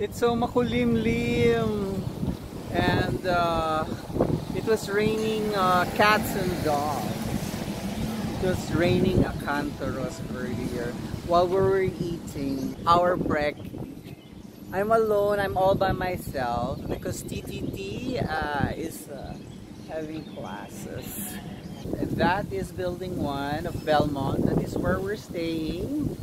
It's so makulimlim, and it was raining cats and dogs. It was raining acanthurus earlier while we were eating our brekkie. I'm alone, I'm all by myself because TTT is having classes. That is building 1 of Belmont. That is where we're staying.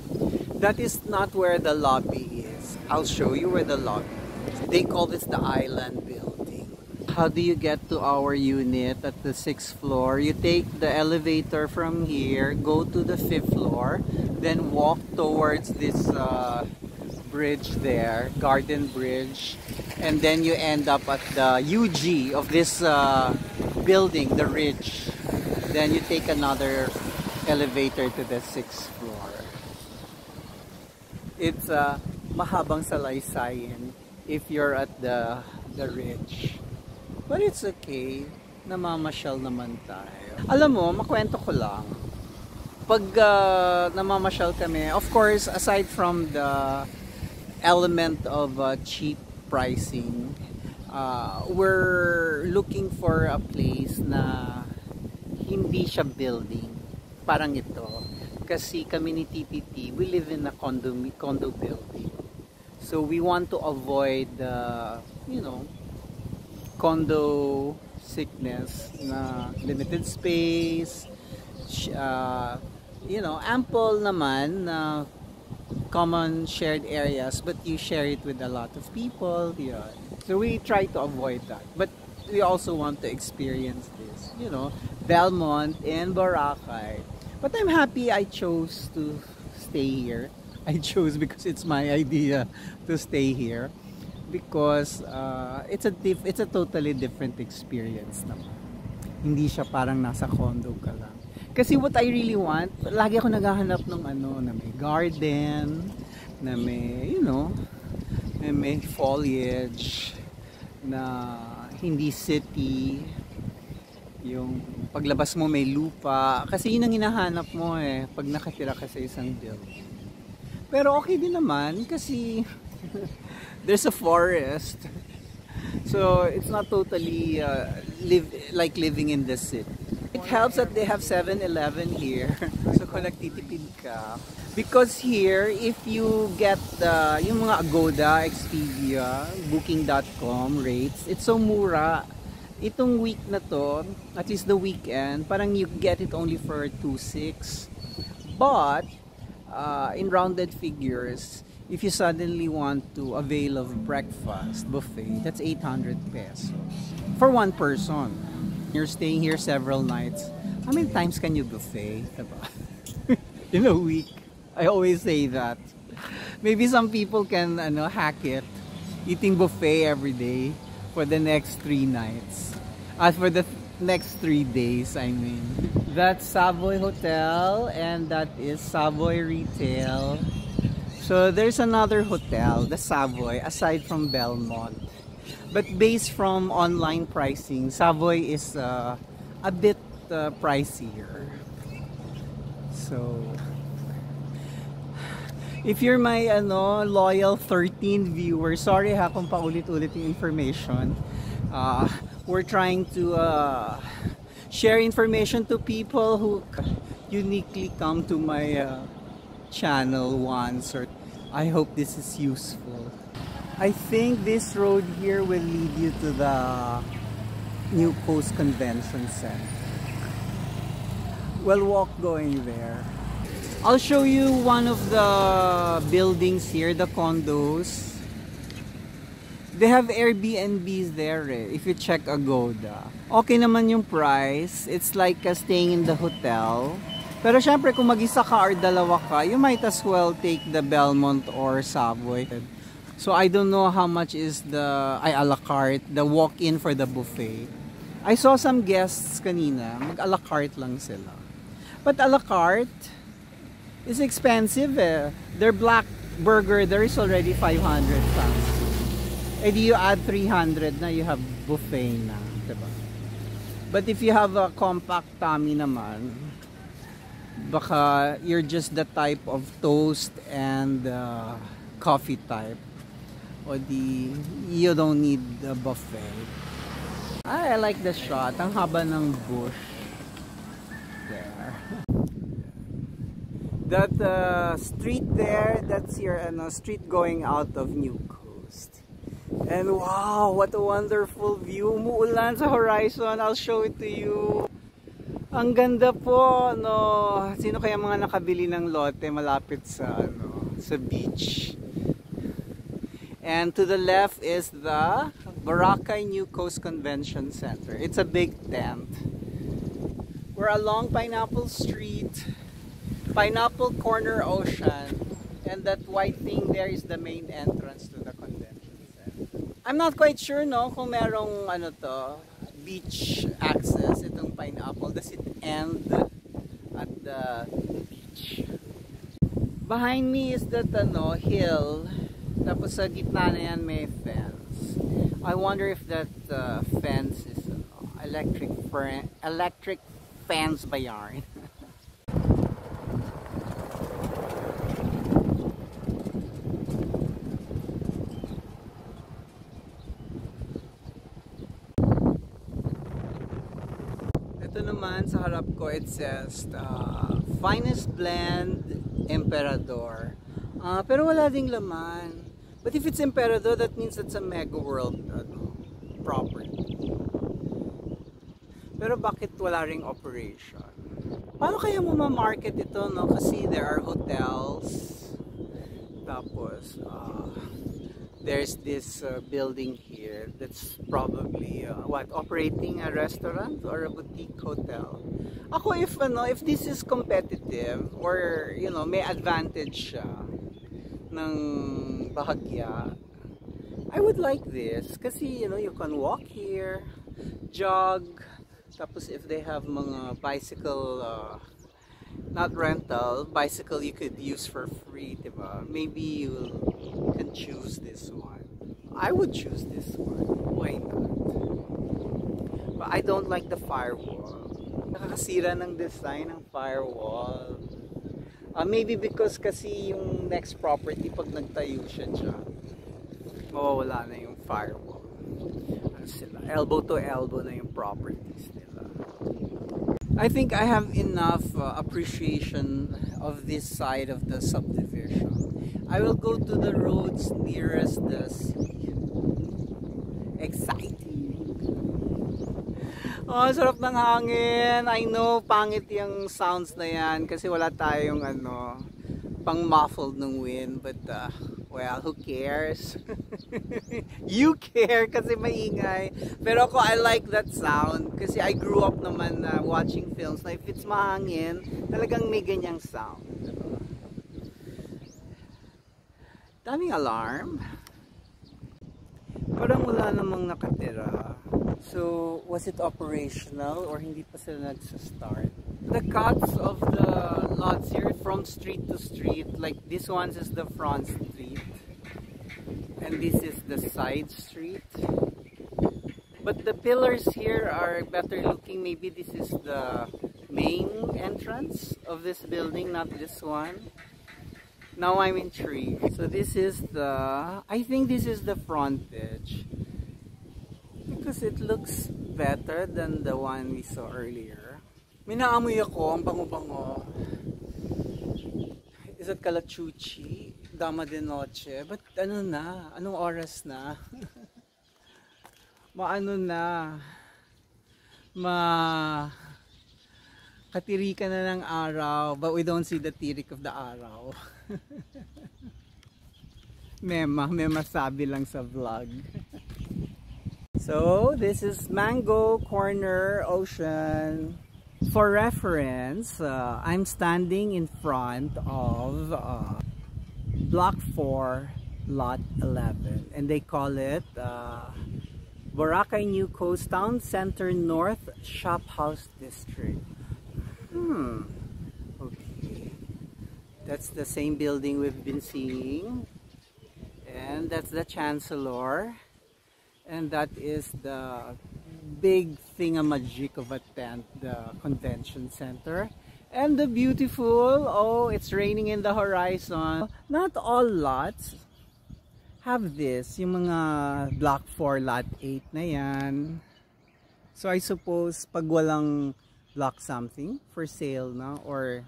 That is not where the lobby is. I'll show you where the lobby is. They call this the island building. How do you get to our unit at the 6th floor? You take the elevator from here, go to the 5th floor, then walk towards this bridge there, Garden Bridge, and then you end up at the UG of this building, the Ridge. Then you take another elevator to the 6th floor. It's mahabang salaysayin if you're at the Ridge. But it's okay. Namamasyal naman tayo. Alam mo, makwento ko lang. Pag namamasyal kami, of course, aside from the element of cheap pricing, we're looking for a place na hindi siya building. Parang ito. Kasi kami ni TTT, we live in a condo building. So we want to avoid condo sickness na limited space, ample naman na common shared areas, but you share it with a lot of people. Yeah. So we try to avoid that. But we also want to experience this, Belmont and Boracay. But I'm happy I chose to stay here. I chose because it's my idea to stay here. Because it's a totally different experience naman. Hindi siya parang nasa condo ka lang. Kasi what I really want, lagi ako naghahanap ng na may garden, na may, may foliage, na hindi city, yung paglabas mo may lupa. Kasi yun ang hinahanap mo pag nakatira ka sa isang building. Pero okay din naman kasi there's a forest. So it's not totally like living in the city. It helps that they have 7-Eleven here. So kung nagtitipid ka. Because here, if you get yung mga Agoda, Expedia, Booking.com rates, it's so mura. Itong week na to, at least the weekend, parang you get it only for 2,600. But in rounded figures, if you suddenly want to avail of breakfast buffet, that's 800 pesos for one person. You're staying here several nights. How many times can you buffet? In a week. I always say that. Maybe some people can hack it. Eating buffet every day for the next 3 nights. For the next 3 days, I mean. That's Savoy Hotel and that is Savoy Retail. So there's another hotel, the Savoy, aside from Belmont. But based from online pricing, Savoy is a bit pricier. So if you're my loyal 13 viewers, sorry ha kung paulit-ulit yung information. We're trying to share information to people who uniquely come to my channel once, or I hope this is useful. I think this road here will lead you to the New Coast Convention Center. We'll walk going there. I'll show you one of the buildings here, the condos. They have Airbnbs there if you check Agoda. Okay naman yung price. It's like staying in the hotel. Pero syempre kung mag-isa ka or dalawa ka, you might as well take the Belmont or Savoy. So I don't know how much is the a la carte, the walk-in for the buffet. I saw some guests kanina, mag-a la carte lang sila. But a la carte is expensive Their black burger there is already 500 pounds. And you add 300 na, you have buffet na, diba? But if you have a compact tummy naman, baka you're just the type of toast and coffee type. O di, you don't need the buffet. I like the shot. Ang haba ng bush. There. That street there, that's your street going out of New Coast. And wow, what a wonderful view. Umuulan sa horizon. I'll show it to you. Ang ganda po, no. Sino kaya mga nakabili ng lote malapit sa sa beach? And to the left is the Boracay New Coast Convention Center. It's a big tent. We're along Pineapple Street, Pineapple Corner Ocean, and that white thing there is the main entrance to the convention center. I'm not quite sure, no, kung merong beach access itong Pineapple. Does it end at the beach? Behind me is that hill. Tapos sa gitna na yan may fence. I wonder if that fence is electric fence ba yarn? Ito naman sa harap ko, it says Finest Blend Emperador. Pero wala ding laman. But if it's Emperador, that means it's a Mega World property. Pero bakit wala ring operation? Paano kaya mo ma-market ito, no? Kasi there are hotels. Tapos, there's this building here that's probably operating a restaurant or a boutique hotel. Ako if this is competitive or may advantage siya ng bahagya, I would like this kasi you can walk here, jog, tapos if they have mga bicycle not rental, bicycle you could use for free, diba? Maybe you can choose this one. I would choose this one. Why not? But I don't like the firewall. Nakakasira ng design ng firewall. Maybe because kasi yung next property, pag nagtayo siya dyan, mawawala na yung firewall. Sila, elbow to elbow na yung properties nila. I think I have enough appreciation of this side of the subdivision. I will go to the roads nearest the sea. Exciting! Oh, sarap ng hangin. I know, pangit yung sounds na yan kasi wala tayong pang muffled ng wind. But, well, who cares? You care kasi maingay. Pero ako, I like that sound kasi I grew up naman watching films na if it's mahangin, talagang may ganyang sound. Daming alarm. Parang wala namang nakatira. So, was it operational or hindi pa sila nagsa-start? The cuts of the lots here from street to street, like this one is the front street and this is the side street. But the pillars here are better looking. Maybe this is the main entrance of this building, not this one. Now I'm intrigued. So this is I think this is the frontage. Because it looks better than the one we saw earlier. May naamoy ako, ang bango-bango. Is it Calachuchi? Dama de Noche? But anong oras na? Katirikan na ng araw, but we don't see the tirik of the araw. May masabi lang sa vlog. So, this is Mango Corner Ocean. For reference, I'm standing in front of Block 4, Lot 11. And they call it Boracay New Coast Town Center North Shop House District. Okay. That's the same building we've been seeing. And that's the Chancellor. And that is the big thingamajig of a tent, the convention center. And the beautiful, oh, it's raining in the horizon. Not all lots have this, yung mga block 4, lot 8 na yan. So I suppose pag walang block something for sale na or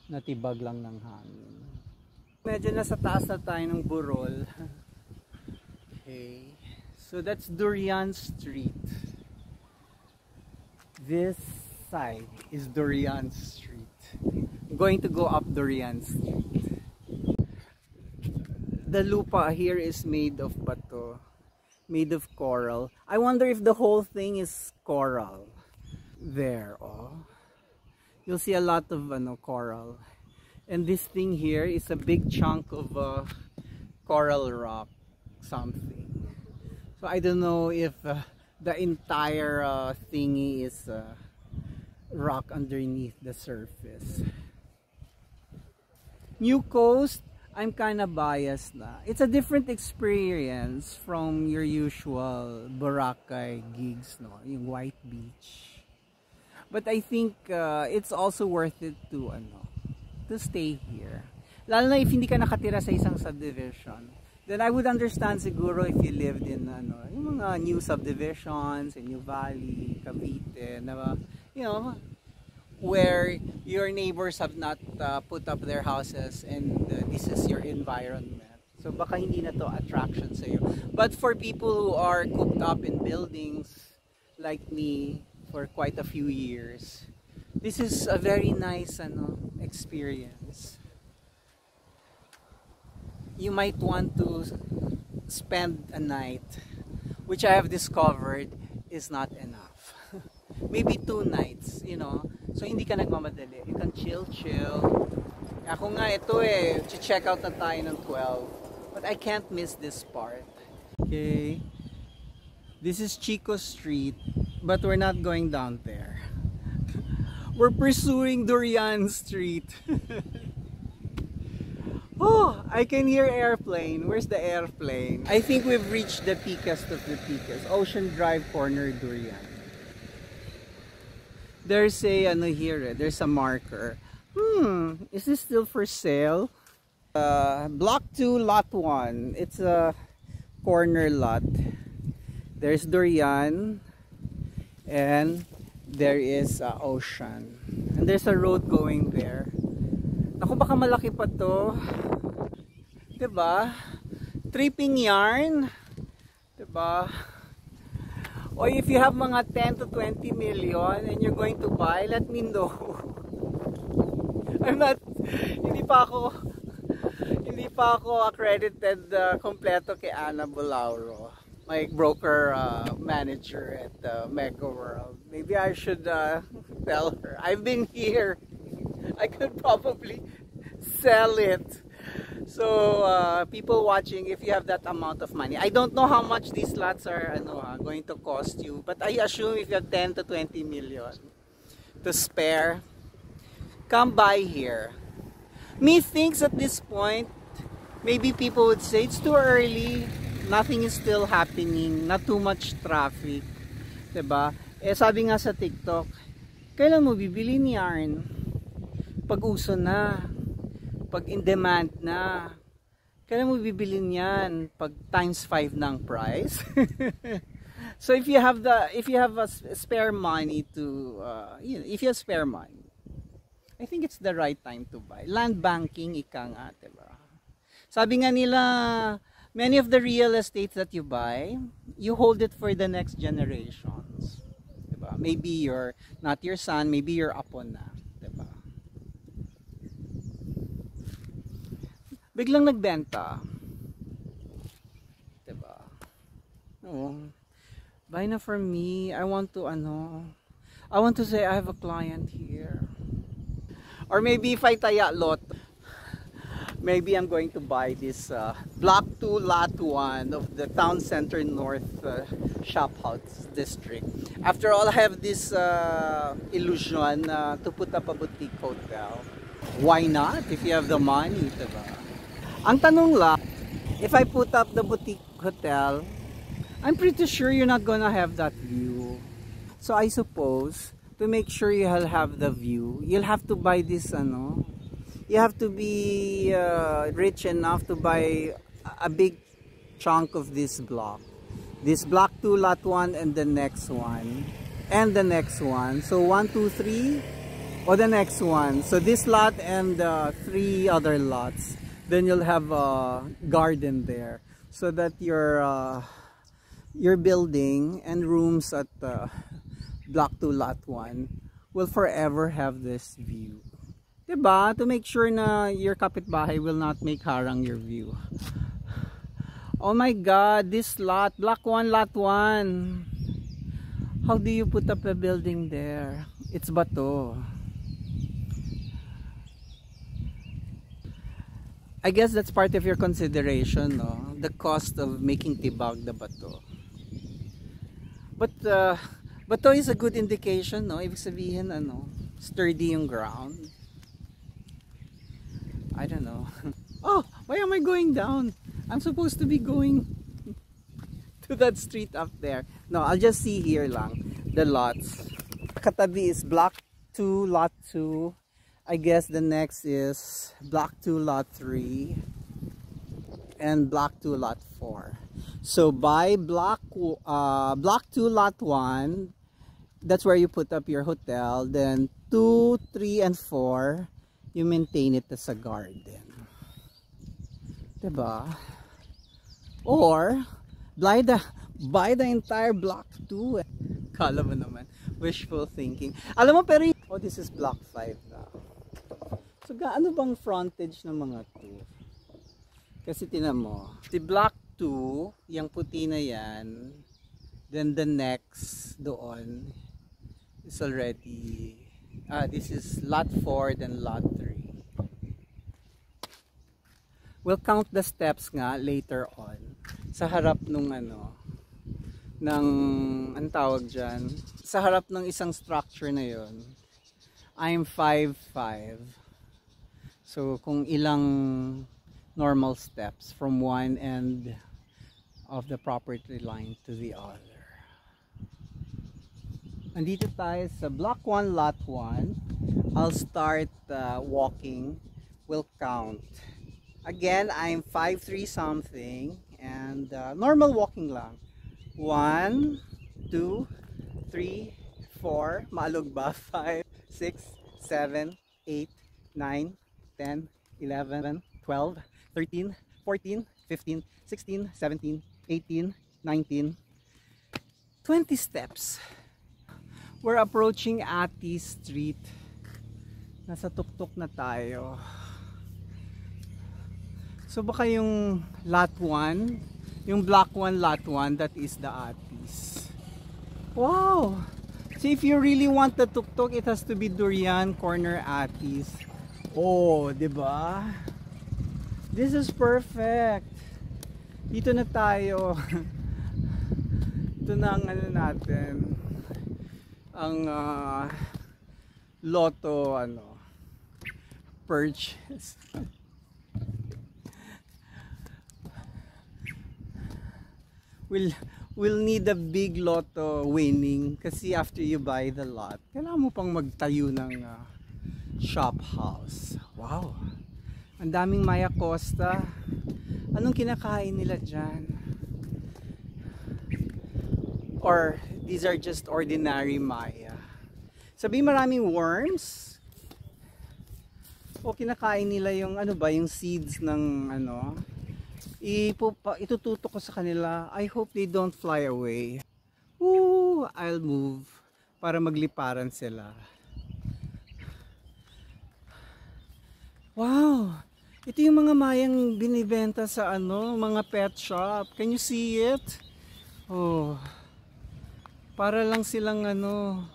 natibag lang ng hangin. Medyo nasa taas na tayo ng burol. Okay. So that's Durian Street. This side is Durian Street. I'm going to go up Durian Street. The lupa here is made of bato, made of coral. I wonder if the whole thing is coral. There, oh. You'll see a lot of coral. And this thing here is a big chunk of coral rock something. So I don't know if the entire thingy is rock underneath the surface. New Coast, I'm kind of biased na. It's a different experience from your usual Boracay gigs, no? Yung White Beach. But I think it's also worth it to stay here. Lalo na if hindi ka nakatira sa isang subdivision. Then I would understand siguro if you lived in yung mga new subdivisions in New Valley, Cavite, na, where your neighbors have not put up their houses and this is your environment. So baka hindi na to attraction sa iyo. But for people who are cooped up in buildings like me for quite a few years, this is a very nice experience. You might want to spend a night, which I have discovered is not enough. Maybe 2 nights, so hindi ka nagmamadali. You can chill. Ako nga ito check out na tayo ng 12, but I can't miss this part. Okay, this is Chico Street, but we're not going down there. We're pursuing Durian Street. Oh, I can hear airplane. Where's the airplane? I think we've reached the peakest of the peakest. Ocean Drive corner Durian. There's a here, there's a marker. Is this still for sale? Block 2, lot 1. It's a corner lot. There's Durian and there is ocean. And there's a road going there. Naku, baka malaki pa to. Diba? Tripping yarn. Diba? Or if you have mga 10 to 20 million and you're going to buy, let me know. Hindi pa ako accredited kompleto kay Ana Bulauro, my broker manager at Mega World. Maybe I should tell her. I've been here. I could probably sell it. So people watching, if you have that amount of money, I don't know how much these lots are going to cost you, but I assume if you have 10 to 20 million to spare, come by here. Methinks at this point, maybe people would say it's too early, nothing is still happening, not too much traffic, diba? Sabi nga sa TikTok, kailan mo bibili ni yarn? Pag uso na, pag in demand na, kailan mo bibili niyan? Pag times 5 ng price. So if you have a spare money to if you have spare money, I think it's the right time to buy. Land banking, ika nga, diba? Sabi nga nila, many of the real estates that you buy, you hold it for the next generations. Diba? Maybe not your son, maybe your apo na. Diba? Biglang nagbenta. Diba? Oh, buy na for me. I want to say I have a client here. Or maybe if I taya lot, maybe I'm going to buy this Block 2, Lot 1 of the Town Center North Shop House District. After all, I have this illusion to put up a boutique hotel. Why not if you have the money, diba? Ang tanong lang, if I put up the boutique hotel, I'm pretty sure you're not gonna have that view. So I suppose, to make sure you'll have the view, you'll have to buy this, you have to be rich enough to buy a big chunk of this block. This block 2, lot 1, and the next one. And the next one. So 1, 2, 3. Or the next one. So this lot and 3 other lots. Then you'll have a garden there. So that your building and rooms at block 2, lot 1 will forever have this view. Diba? To make sure na your kapitbahay will not make harang your view. Oh my God, this lot, block 1, lot 1. How do you put up a building there? It's bato. I guess that's part of your consideration, no? The cost of making tibag the bato. But bato is a good indication, no? Ibig sabihin, ano, sturdy yung ground. I don't know. Oh, why am I going down? I'm supposed to be going to that street up there. No, I'll just see here lang the lots. Katabi is block 2, lot 2. I guess the next is block 2, lot 3. And block 2, lot 4. So by block 2, lot 1, that's where you put up your hotel. Then 2, 3, and 4, you maintain it as a garden. Diba? Or buy the entire block 2. Kala mo naman, wishful thinking. Alam mo, pero oh, this is block 5 now. So gaano bang frontage ng mga 2? Kasi tinan mo, si block 2, yung puti na yan, then the next doon is already this is lot 4, then lot 3. We'll count the steps nga later on sa harap nung ano, ng ang tawag dyan, sa harap ng isang structure na yon. I'm 5'5". So kung ilang normal steps from one end of the property line to the other. Andito tayo sa block 1, lot 1. I'll start walking. We'll count. Again, I'm 5'3" something and normal walking lang. 1, 2, 3, 4, maalog ba? 5, 6, 7, 8, 9, 10, 11, 12, 13, 14, 15, 16, 17, 18, 19, 20 steps. We're approaching Ati Street. Nasa tuktok na tayo. So baka yung lot 1, yung block 1, lot 1, that is the Atis. Wow! See, if you really want the tuktok, it has to be Durian Corner Atis. Oh, diba? This is perfect. Dito na tayo. Ito na ang ano natin. Ang lotto purchase. We'll need a big lotto winning kasi after you buy the lot, kailangan mo pang magtayo ng shop house. Wow! Ang daming Maya Costa. Anong kinakain nila dyan? Or these are just ordinary Maya? Sabi maraming worms? O kinakain nila yung ano ba, yung seeds ng ano? Itututo ko sa kanila. I hope they don't fly away. Ooh, I'll move para magliparan sila. Wow! Ito yung mga mayang binibenta sa ano, mga pet shop. Can you see it? Oh. Para lang silang ano,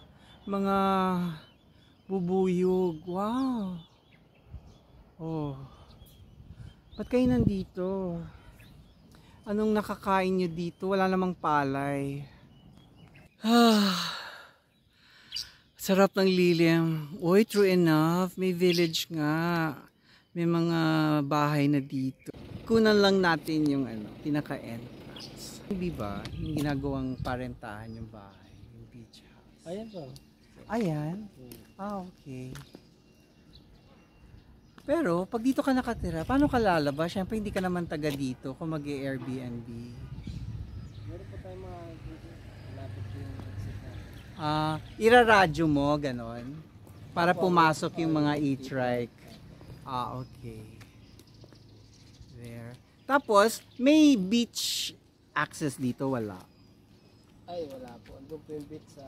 mga bubuyog. Wow! Oh. Ba't kayo nandito? Anong nakakain nyo dito? Wala namang palay. Sarap ng lilim. Uy, true enough. May village nga. May mga bahay na dito. Kunan lang natin yung ano, pinaka-entrance. Hindi ba? Yung ginagawang parentahan yung bahay. Yung beach house. Ayan po. Ayan? Ah, okay. Pero, pag dito ka nakatira, paano ka lalabas? Siyempre, hindi ka naman taga dito kung mag-Airbnb. Meron po tayong mga dito. Malapit yung exit na. Iraradyo mo, ganon. Para pumasok yung mga e-trike. Okay. There. Tapos, may beach access dito, wala. Ay, wala po. Andun po yung beach sa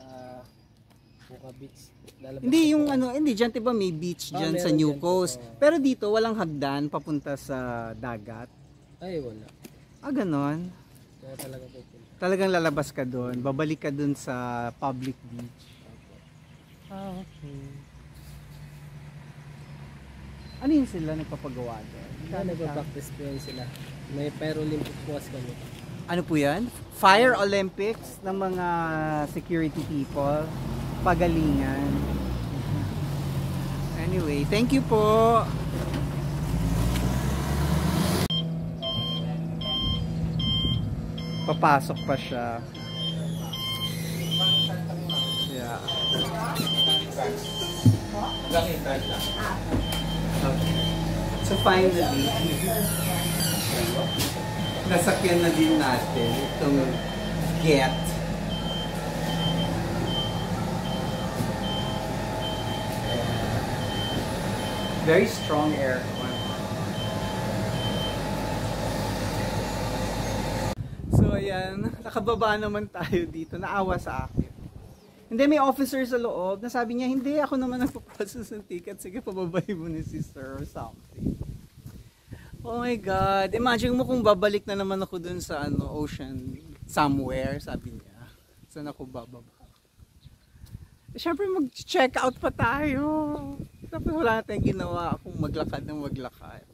Puka Beach. Lalabas Hindi po yung po. ano, hindi dyan 'di ba may beach dyan sa meron New dyan po. Coast. Pero dito walang hagdan papunta sa dagat. Ay, wala. Ganon. Kaya talaga po po. Talagang lalabas ka doon, babalik ka doon sa public beach. Okay. Ano yun sila nagpapagawa doon? Nagpa-practice po yun sila. May Pyro Olympic po kasi kami. Ano po yan? Fire Olympics ng mga security people. Pagalingan. Anyway, thank you po. Papasok pa siya. Yeah. Okay. So finally, nasakyan na din natin itong Get. Very strong aircon. So ayan, nakababa naman tayo dito. Naawa sa akin. Hindi, may officer sa loob na sabi niya, hindi, ako naman nagpo-process ng ticket. Sige, pababay mo ni sister or something. Oh my God. Imagine mo kung babalik na naman ako dun sa ocean somewhere, sabi niya. Saan ako bababa? Siyempre mag-check out pa tayo. Tapos wala na tayong ginawa kung maglakad ng maglakad.